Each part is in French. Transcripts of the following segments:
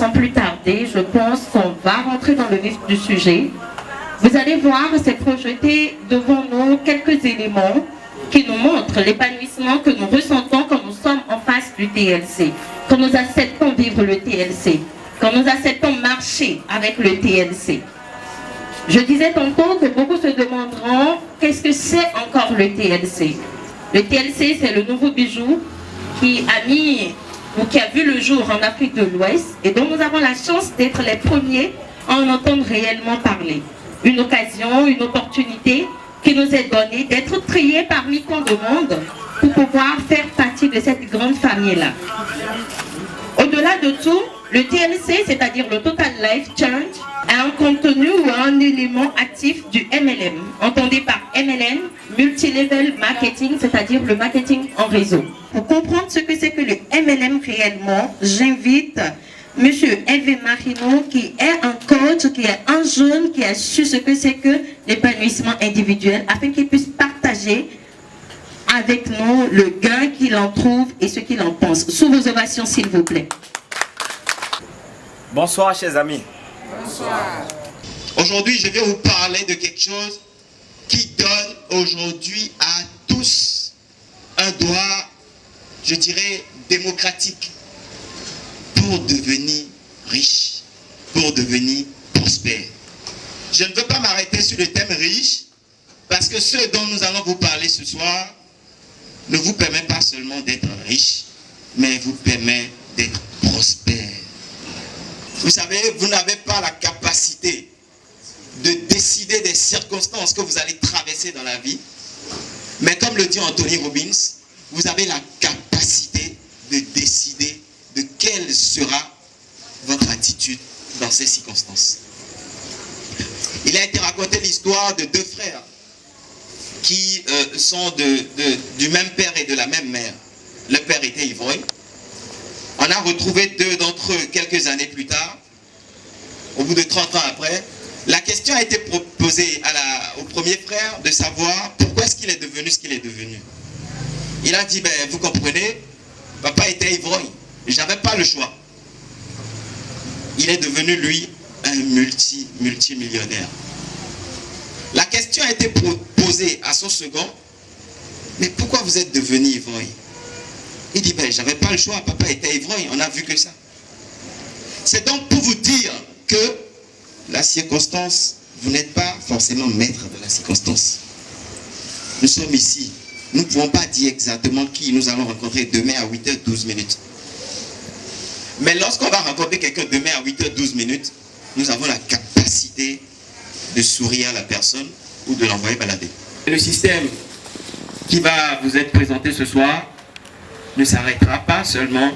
sans plus tarder, je pense qu'on va rentrer dans le vif du sujet. Vous allez voir, c'est projeté devant nous quelques éléments qui nous montrent l'épanouissement que nous ressentons quand nous sommes en face du TLC, quand nous acceptons vivre le TLC, quand nous acceptons marcher avec le TLC. Je disais tantôt que beaucoup se demanderont qu'est-ce que c'est encore le TLC. Le TLC, c'est le nouveau bijou qui a vu le jour en Afrique de l'Ouest et dont nous avons la chance d'être les premiers à en entendre réellement parler. Une occasion, une opportunité qui nous est donnée d'être triés parmi tant de monde pour pouvoir faire partie de cette grande famille-là. Au-delà de tout, le TLC, c'est-à-dire le Total Life Change, a un contenu ou un élément actif du MLM. Entendez par MLM, Multilevel Marketing, c'est-à-dire le marketing en réseau. Pour comprendre ce que c'est que le MLM réellement, j'invite Monsieur Hervé Marino, qui est un coach, qui est un jeune, qui a su ce que c'est que l'épanouissement individuel, afin qu'il puisse partager avec nous le gain qu'il en trouve et ce qu'il en pense. Sous vos ovations, s'il vous plaît. Bonsoir, chers amis. Bonsoir. Aujourd'hui, je vais vous parler de quelque chose qui donne aujourd'hui à tous un droit, je dirais, démocratique pour devenir riche, pour devenir prospère. Je ne veux pas m'arrêter sur le thème riche parce que ce dont nous allons vous parler ce soir ne vous permet pas seulement d'être riche, mais vous permet d'être prospère. Vous savez, vous n'avez pas la capacité de décider des circonstances que vous allez traverser dans la vie. Mais comme le dit Anthony Robbins, vous avez la capacité de décider de quelle sera votre attitude dans ces circonstances. Il a été raconté l'histoire de deux frères qui sont du même père et de la même mère. Le père était ivrogne. On a retrouvé deux d'entre eux quelques années plus tard, au bout de 30 ans après. La question a été posée au premier frère de savoir pourquoi est-ce qu'il est devenu ce qu'il est devenu. Il a dit, ben, vous comprenez, papa était ivrogne, j'avais pas le choix. Il est devenu, lui, un multimillionnaire. La question a été posée à son second, mais pourquoi vous êtes devenu ivrogne? Il dit, ben, j'avais pas le choix, papa était ivrogne, on a vu que ça. C'est donc pour vous dire que la circonstance, vous n'êtes pas forcément maître de la circonstance. Nous sommes ici, nous ne pouvons pas dire exactement qui nous allons rencontrer demain à 8h12. Mais lorsqu'on va rencontrer quelqu'un demain à 8h12, nous avons la capacité de sourire à la personne ou de l'envoyer balader. Le système qui va vous être présenté ce soir ne s'arrêtera pas seulement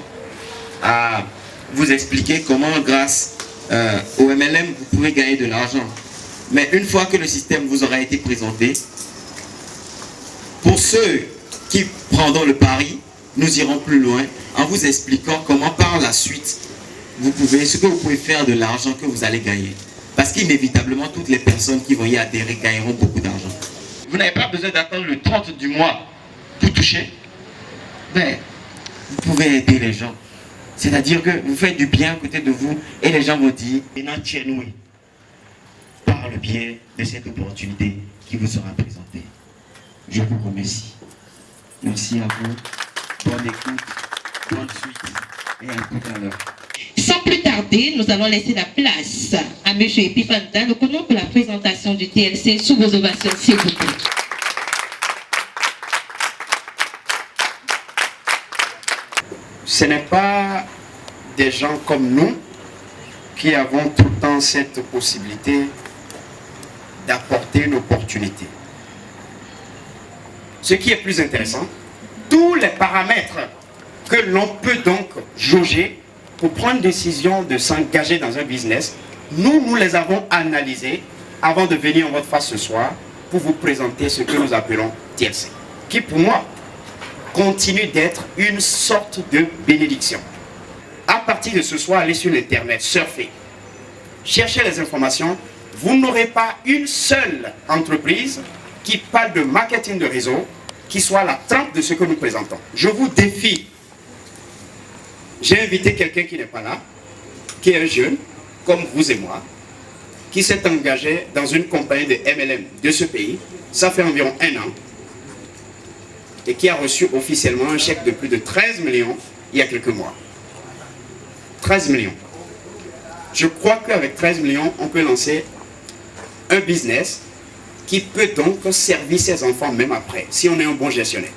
à vous expliquer comment, grâce au MLM, vous pouvez gagner de l'argent. Mais une fois que le système vous aura été présenté, pour ceux qui prendront le pari, nous irons plus loin en vous expliquant comment par la suite, ce que vous pouvez faire de l'argent que vous allez gagner. Parce qu'inévitablement, toutes les personnes qui vont y adhérer gagneront beaucoup d'argent. Vous n'avez pas besoin d'attendre le 30 du mois pour toucher. Mais vous pouvez aider les gens. C'est-à-dire que vous faites du bien à côté de vous et les gens vont dire par le biais de cette opportunité qui vous sera présentée. Je vous remercie. Merci à vous. Bonne écoute, bonne suite et à tout à l'heure. Sans plus tarder, nous allons laisser la place à M. Epifanta, le pour la présentation du TLC sous vos ovations, s'il vous plaît. Ce n'est pas des gens comme nous qui avons tout le temps cette possibilité d'apporter une opportunité. Ce qui est plus intéressant, tous les paramètres que l'on peut donc jauger pour prendre décision de s'engager dans un business, nous les avons analysés avant de venir en votre face ce soir pour vous présenter ce que nous appelons TLC, qui pour moi continue d'être une sorte de bénédiction. À partir de ce soir, allez sur l'internet, surfez, cherchez les informations. Vous n'aurez pas une seule entreprise qui parle de marketing de réseau qui soit la trempe de ce que nous présentons. Je vous défie. J'ai invité quelqu'un qui n'est pas là, qui est un jeune, comme vous et moi, qui s'est engagé dans une compagnie de MLM de ce pays, ça fait environ 1 an, et qui a reçu officiellement un chèque de plus de 13 millions il y a quelques mois. 13 millions. Je crois qu'avec 13 millions, on peut lancer un business qui peut donc servir ses enfants même après, si on est un bon gestionnaire.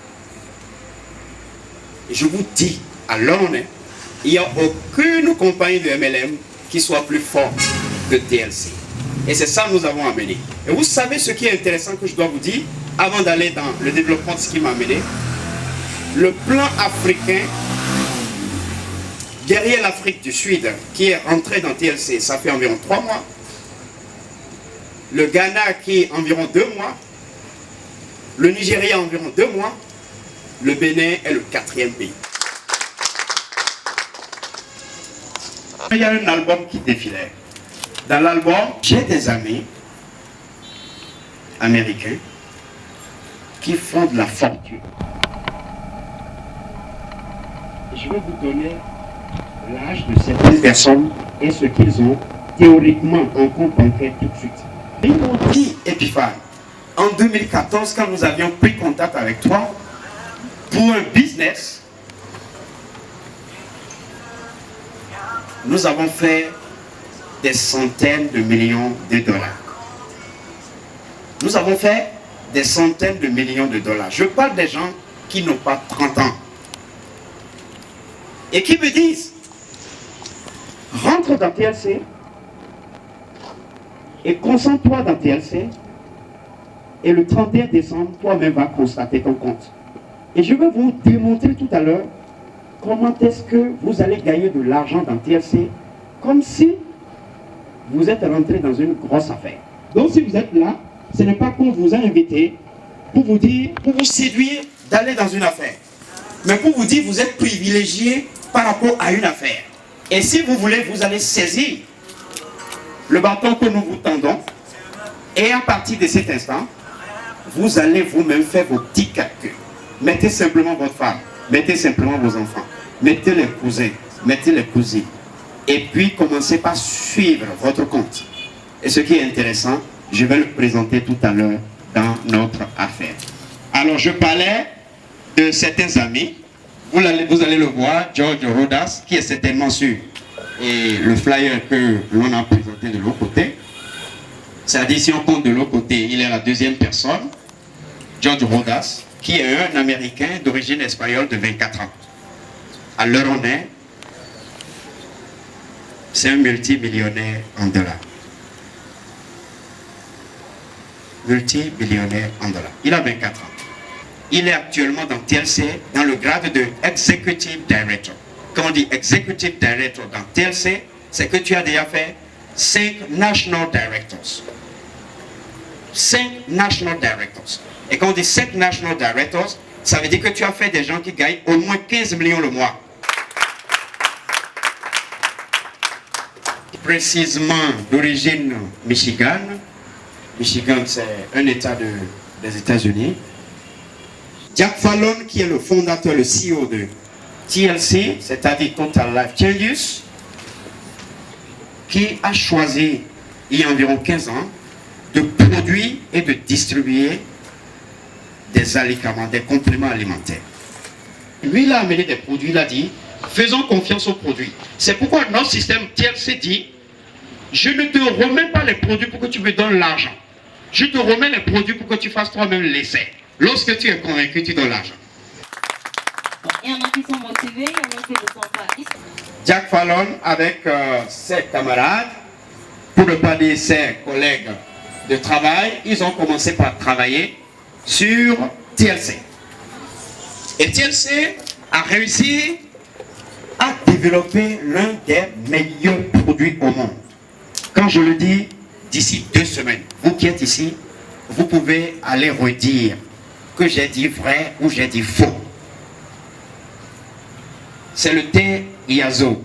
Et je vous dis, à l'heure où on est, il n'y a aucune compagnie de MLM qui soit plus forte que TLC. Et c'est ça que nous avons amené. Et vous savez ce qui est intéressant que je dois vous dire, avant d'aller dans le développement de ce qui m'a amené, le plan africain, derrière l'Afrique du Sud, qui est rentré dans TLC, ça fait environ 3 mois. Le Ghana qui est environ 2 mois. Le Nigeria environ 2 mois. Le Bénin est le 4e pays. Il y a un album qui défilait. Dans l'album, j'ai des amis américains qui font de la fortune. Je vais vous donner l'âge de certaines personnes et ce qu'ils ont théoriquement en compte bancaire tout de suite. Ils m'ont dit, Epiphane, en 2014, quand nous avions pris contact avec toi pour un business, nous avons fait des centaines de millions de dollars. Nous avons fait des centaines de millions de dollars. Je parle des gens qui n'ont pas 30 ans. Et qui me disent, rentre dans TLC et concentre-toi dans TLC et le 31 décembre, toi-même vas constater ton compte. Et je vais vous démontrer tout à l'heure comment est-ce que vous allez gagner de l'argent dans TLC comme si vous êtes rentré dans une grosse affaire. Donc si vous êtes là, ce n'est pas qu'on vous a invité pour vous dire, pour vous séduire d'aller dans une affaire. Mais pour vous dire, vous êtes privilégié par rapport à une affaire. Et si vous voulez, vous allez saisir le bâton que nous vous tendons. Et à partir de cet instant, vous allez vous-même faire vos petits calculs. Mettez simplement votre femme, mettez simplement vos enfants, mettez les cousins, mettez les cousines. Et puis commencez par suivre votre compte. Et ce qui est intéressant, je vais le présenter tout à l'heure dans notre affaire. Alors je parlais de certains amis. Vous allez le voir, George Rodas, qui est certainement sur le flyer que l'on a présenté de l'autre côté. C'est-à-dire, si on compte de l'autre côté, il est la 2e personne, George Rodas, qui est un Américain d'origine espagnole de 24 ans. À l'heure où on est, c'est un multimillionnaire en dollars. Multimillionnaire en dollars. Il a 24 ans. Il est actuellement dans TLC, dans le grade de Executive Director. Quand on dit Executive Director dans TLC, c'est que tu as déjà fait 5 National Directors. 5 National Directors. Et quand on dit 5 National Directors, ça veut dire que tu as fait des gens qui gagnent au moins 15 millions le mois. Précisément d'origine Michigan. Michigan, c'est un état des États-Unis. Jack Fallon, qui est le fondateur, le CEO de TLC, c'est-à-dire Total Life Changes, qui a choisi, il y a environ 15 ans, de produire et de distribuer des aliments, des compléments alimentaires. Lui, il a amené des produits, il a dit, faisons confiance aux produits. C'est pourquoi notre système TLC dit, je ne te remets pas les produits pour que tu me donnes l'argent. Je te remets les produits pour que tu fasses toi-même l'essai. Lorsque tu es convaincu, tu donnes l'argent. Il y en a qui sont motivés, il y en a qui ne sont pas. Jack Fallon, avec ses camarades, pour ne pas dire ses collègues de travail, ils ont commencé par travailler sur TLC. Et TLC a réussi à développer l'un des meilleurs produits au monde. Quand je le dis, d'ici 2 semaines, vous qui êtes ici, vous pouvez aller redire que j'ai dit vrai ou j'ai dit faux. C'est le thé Yazo.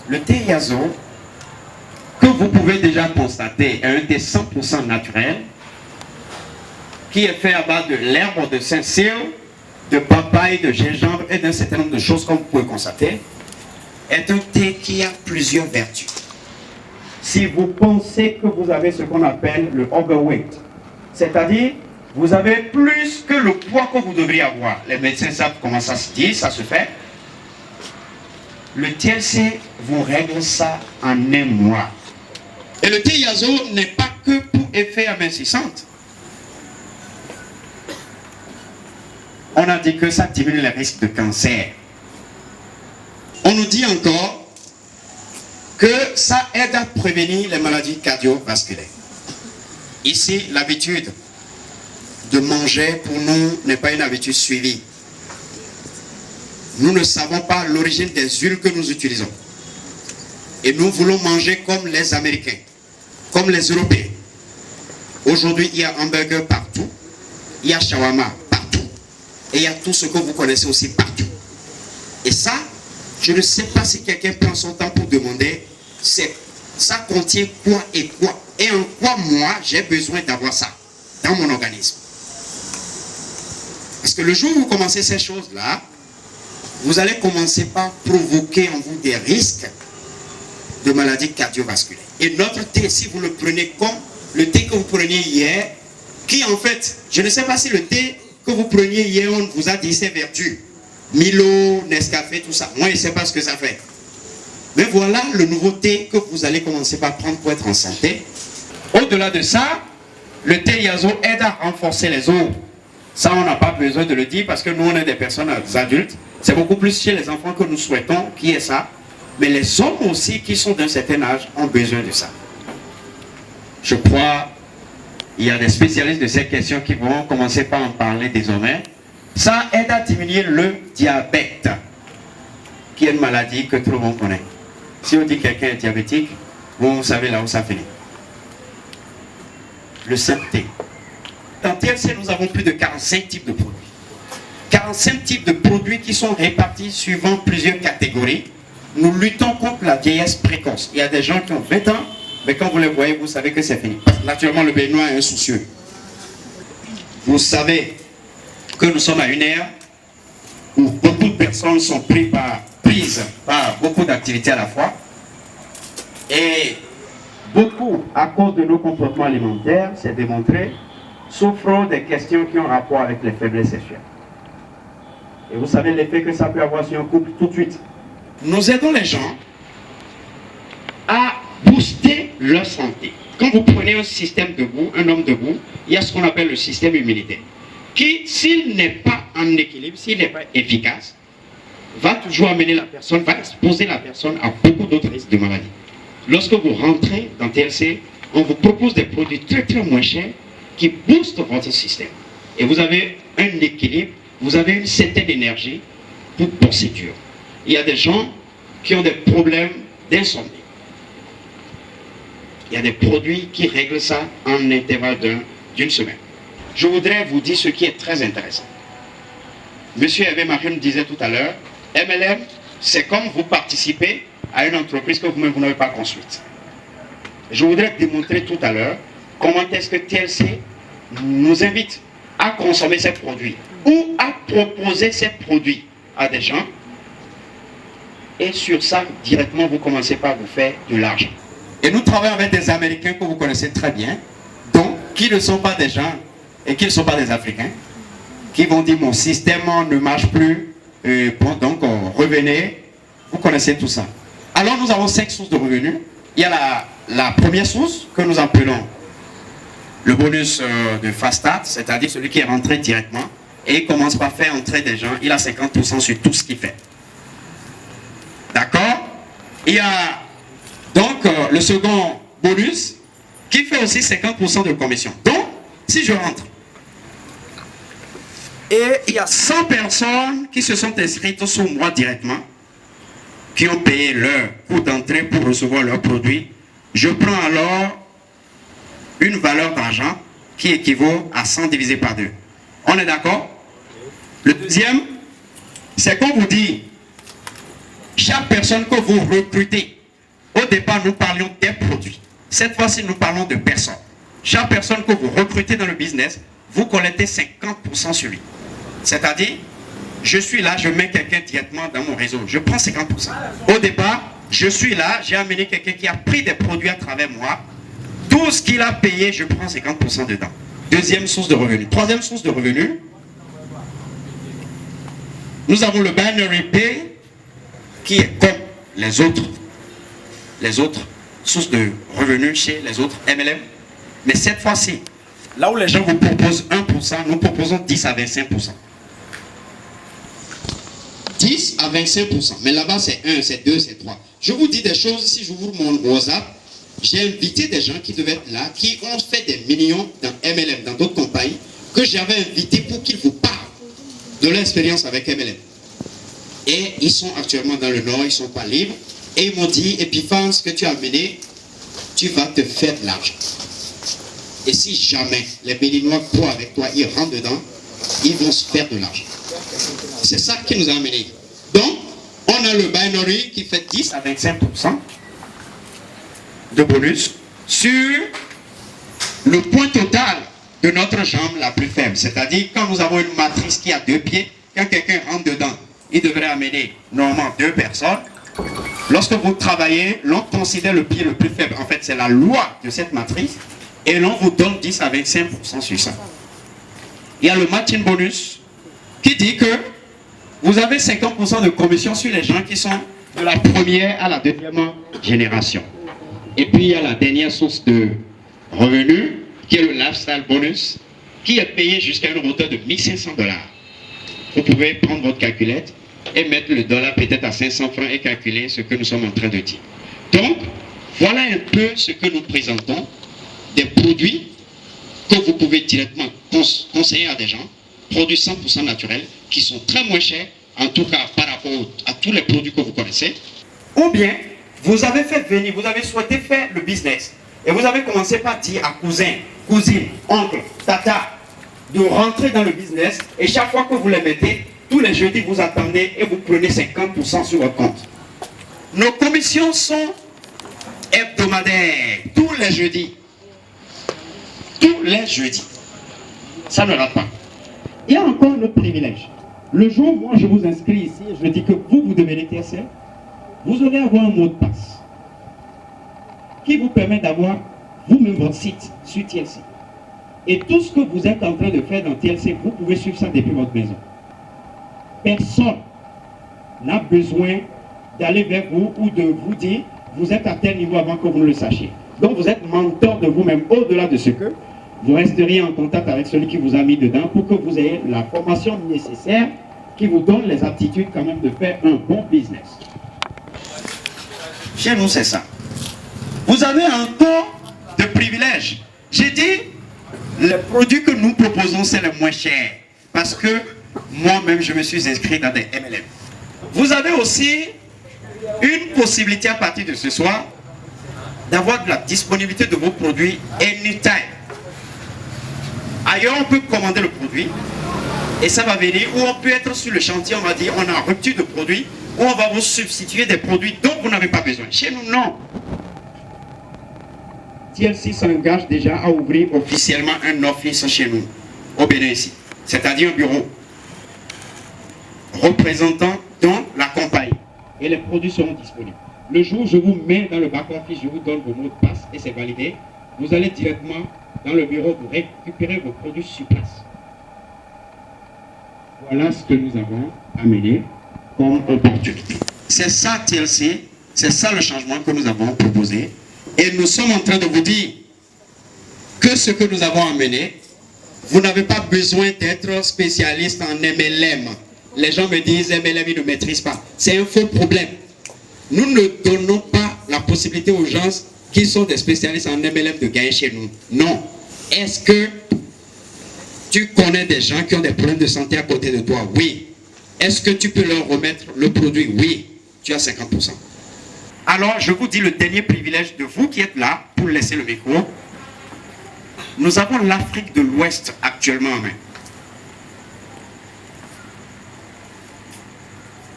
Le thé Yazo, que vous pouvez déjà constater, est un thé 100% naturel, qui est fait à base de l'herbe de Saint-Cyr, de papaye, de gingembre et d'un certain nombre de choses comme vous pouvez constater. est un thé qui a plusieurs vertus. Si vous pensez que vous avez ce qu'on appelle le overweight, c'est-à-dire vous avez plus que le poids que vous devriez avoir, les médecins savent comment ça se dit, ça se fait. Le TLC vous règle ça en un mois. Et le thé Yazo n'est pas que pour effet amincissante. On a dit que ça diminue les risques de cancer. On nous dit encore que ça aide à prévenir les maladies cardiovasculaires. Ici, l'habitude de manger pour nous n'est pas une habitude suivie. Nous ne savons pas l'origine des huiles que nous utilisons. Et nous voulons manger comme les Américains, comme les Européens. Aujourd'hui, il y a hamburger partout, il y a shawarma partout, et il y a tout ce que vous connaissez aussi partout. Et ça, je ne sais pas si quelqu'un prend son temps pour demander, ça contient quoi et quoi, et en quoi moi j'ai besoin d'avoir ça dans mon organisme. Parce que le jour où vous commencez ces choses-là, vous allez commencer par provoquer en vous des risques de maladies cardiovasculaires. Et notre thé, si vous le prenez comme le thé que vous preniez hier, qui en fait, je ne sais pas si le thé que vous preniez hier, on vous a dit ses vertus. Milo, Nescafé, tout ça. Moi, je ne sais pas ce que ça fait. Mais voilà le nouveau thé que vous allez commencer par prendre pour être en santé. Au-delà de ça, le thé Yazo aide à renforcer les os. Ça, on n'a pas besoin de le dire parce que nous, on est des personnes adultes. C'est beaucoup plus chez les enfants que nous souhaitons qu'il y ait ça. Mais les hommes aussi qui sont d'un certain âge ont besoin de ça. Je crois qu'il y a des spécialistes de ces questions qui vont commencer par en parler désormais. Ça aide à diminuer le diabète, qui est une maladie que tout le monde connaît. Si on dit que quelqu'un est diabétique, vous savez là où ça finit. Le santé. Dans TLC, nous avons plus de 45 types de produits. 45 types de produits qui sont répartis suivant plusieurs catégories. Nous luttons contre la vieillesse précoce. Il y a des gens qui ont 20 ans, mais quand vous les voyez, vous savez que c'est fini. Naturellement, le Béninois est insoucieux. Vous savez que nous sommes à une ère où beaucoup de personnes sont prises par beaucoup d'activités à la fois. Et beaucoup, à cause de nos comportements alimentaires, c'est démontré, souffrent des questions qui ont rapport avec les faiblesses sexuelles. Et vous savez l'effet que ça peut avoir sur un couple tout de suite. Nous aidons les gens à booster leur santé. Quand vous prenez un système debout, un homme debout, il y a ce qu'on appelle le système immunitaire, qui, s'il n'est pas en équilibre, s'il n'est pas efficace, va toujours amener la personne, va exposer la personne à beaucoup d'autres risques de maladies. Lorsque vous rentrez dans TLC, on vous propose des produits très très moins chers qui boostent votre système. Et vous avez un équilibre, vous avez une certaine énergie pour bosser dur. Il y a des gens qui ont des problèmes d'insomnie. Il y a des produits qui règlent ça en intervalle d'une semaine. Je voudrais vous dire ce qui est très intéressant. Monsieur Hervé Marie me disait tout à l'heure, MLM, c'est comme vous participez à une entreprise que vous-même vous n'avez pas construite. Je voudrais démontrer tout à l'heure comment est-ce que TLC nous invite à consommer ces produits ou à proposer ces produits à des gens. Et sur ça, directement, vous commencez par vous faire de l'argent. Et nous travaillons avec des Américains que vous connaissez très bien, donc qui ne sont pas des gens et qui ne sont pas des Africains, qui vont dire mon système ne marche plus, bon, donc revenez, vous connaissez tout ça. Alors nous avons 5 sources de revenus. Il y a la première source que nous appelons le bonus de Fast Start, c'est-à-dire celui qui est rentré directement et il commence par faire entrer des gens, il a 50% sur tout ce qu'il fait. D'accord? Il y a donc le second bonus qui fait aussi 50% de commission. Donc, si je rentre, et il y a 100 personnes qui se sont inscrites sur moi directement, qui ont payé leur coût d'entrée pour recevoir leurs produits, je prends alors une valeur d'argent qui équivaut à 100 divisé par 2. On est d'accord? Le deuxième, c'est qu'on vous dit, chaque personne que vous recrutez, au départ nous parlions des produits. Cette fois-ci nous parlons de personnes. Chaque personne que vous recrutez dans le business, vous collectez 50% sur lui. C'est-à-dire, je suis là, je mets quelqu'un directement dans mon réseau. Je prends 50%. Au départ, je suis là, j'ai amené quelqu'un qui a pris des produits à travers moi. Tout ce qu'il a payé, je prends 50% dedans. Deuxième source de revenus. Troisième source de revenus, nous avons le binary pay qui est comme les autres sources de revenus chez les autres MLM. Mais cette fois-ci, là où les gens vous proposent 1%, nous proposons 10 à 25%. 10 à 25%. Mais là-bas, c'est 1, c'est 2, c'est 3. Je vous dis des choses, si je vous montre WhatsApp, j'ai invité des gens qui devaient être là, qui ont fait des millions dans MLM, dans d'autres compagnies, que j'avais invité pour qu'ils vous parlent de leur expérience avec MLM. Et ils sont actuellement dans le Nord, ils ne sont pas libres. Et ils m'ont dit, Epiphan, ce que tu as amené, tu vas te faire de l'argent. Et si jamais les Béninois croient avec toi, ils rentrent dedans, ils vont se faire de l'argent. C'est ça qui nous a amenés. Donc, on a le binary qui fait 10 à 25% de bonus sur le point total de notre jambe la plus faible. C'est-à-dire, quand nous avons une matrice qui a 2 pieds, quand quelqu'un rentre dedans, il devrait amener normalement 2 personnes. Lorsque vous travaillez, l'on considère le pied le plus faible. En fait, c'est la loi de cette matrice. Et l'on vous donne 10 à 25% sur ça. Il y a le matching bonus qui dit que vous avez 50% de commission sur les gens qui sont de la première à la deuxième génération. Et puis il y a la dernière source de revenus qui est le lifestyle bonus qui est payé jusqu'à une hauteur de 1500 $. Vous pouvez prendre votre calculette et mettre le dollar peut-être à 500 francs et calculer ce que nous sommes en train de dire. Donc, voilà un peu ce que nous présentons, des produits que vous pouvez directement conseiller à des gens, produits 100% naturels, qui sont très moins chers, en tout cas par rapport à tous les produits que vous connaissez. Ou bien, vous avez fait venir, vous avez souhaité faire le business, et vous avez commencé par dire à cousin, cousine, oncle, tata, de rentrer dans le business, et chaque fois que vous les mettez, tous les jeudis, vous attendez et vous prenez 50% sur votre compte. Nos commissions sont hebdomadaires, tous les jeudis. Tous les jeudis. Ça ne rate pas. Il y a encore un autre privilège. Le jour où moi je vous inscris ici, je dis que vous devenez TSL, vous allez avoir un mot de passe qui vous permet d'avoir vous-même votre site sur TLC. Et tout ce que vous êtes en train de faire dans TLC, vous pouvez suivre ça depuis votre maison. Personne n'a besoin d'aller vers vous ou de vous dire vous êtes à tel niveau avant que vous ne le sachiez. Donc vous êtes mentor de vous-même au-delà de ce que vous resteriez en contact avec celui qui vous a mis dedans pour que vous ayez la formation nécessaire qui vous donne les aptitudes quand même de faire un bon business. Chez nous, c'est ça. Vous avez encore de privilèges. J'ai dit, les produits que nous proposons, c'est les moins chers. Parce que moi-même, je me suis inscrit dans des MLM. Vous avez aussi une possibilité à partir de ce soir d'avoir de la disponibilité de vos produits anytime. Ailleurs, on peut commander le produit et ça va venir, ou on peut être sur le chantier, on va dire, on a rupture de produits, ou on va vous substituer des produits dont vous n'avez pas besoin. Chez nous, non. TLC s'engage déjà à ouvrir officiellement un office chez nous, au Bénin ici, c'est-à-dire un bureau représentant donc la compagnie. Et les produits seront disponibles. Le jour où je vous mets dans le back-office, je vous donne vos mots de passe et c'est validé, vous allez directement dans le bureau pour récupérer vos produits sur place. Voilà ce que nous avons amené comme opportunité. C'est ça TLC, c'est ça le changement que nous avons proposé. Et nous sommes en train de vous dire que ce que nous avons amené, vous n'avez pas besoin d'être spécialiste en MLM. Les gens me disent MLM, ils ne maîtrisent pas. C'est un faux problème. Nous ne donnons pas la possibilité aux gens qui sont des spécialistes en MLM de gagner chez nous. Non. Est-ce que tu connais des gens qui ont des problèmes de santé à côté de toi? Oui. Est-ce que tu peux leur remettre le produit? Oui. Tu as 50%. Alors, je vous dis le dernier privilège de vous qui êtes là, pour laisser le micro. Nous avons l'Afrique de l'Ouest actuellement en main.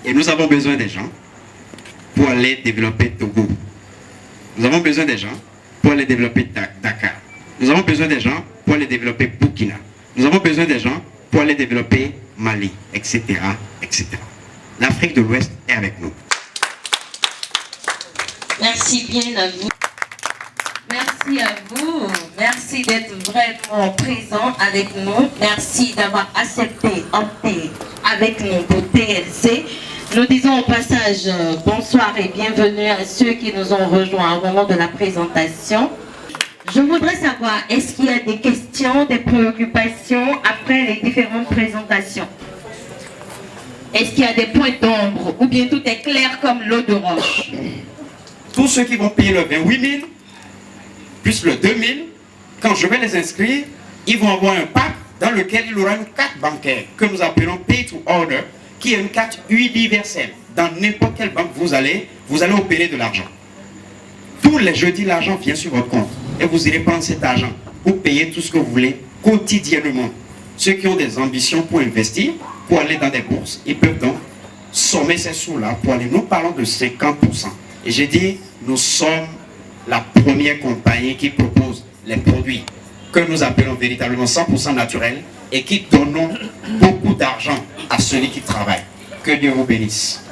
Et nous avons besoin des gens pour aller développer Togo. Nous avons besoin des gens pour aller développer Dakar. Nous avons besoin des gens pour aller développer Burkina. Nous avons besoin des gens pour aller développer Mali, etc., etc. L'Afrique de l'Ouest est avec nous. Merci bien à vous. Merci à vous. Merci d'être vraiment présent avec nous. Merci d'avoir accepté, opté avec nous pour TLC. Nous disons au passage bonsoir et bienvenue à ceux qui nous ont rejoints au moment de la présentation. Je voudrais savoir, est-ce qu'il y a des questions, des préoccupations après les différentes présentations? Est-ce qu'il y a des points d'ombre ou bien tout est clair comme l'eau de roche? Tous ceux qui vont payer le 28 000, plus le 2 000, quand je vais les inscrire, ils vont avoir un pack dans lequel il y aura une carte bancaire que nous appelons Pay to Order, qui est une carte universelle. Dans n'importe quelle banque vous allez opérer de l'argent. Tous les jeudis, l'argent vient sur votre compte et vous irez prendre cet argent pour payer tout ce que vous voulez quotidiennement. Ceux qui ont des ambitions pour investir, pour aller dans des bourses, ils peuvent donc sommer ces sous-là pour aller. Nous parlons de 50%. Et j'ai dit, nous sommes la première compagnie qui propose les produits que nous appelons véritablement 100% naturels et qui donnons beaucoup d'argent à celui qui travaille. Que Dieu vous bénisse.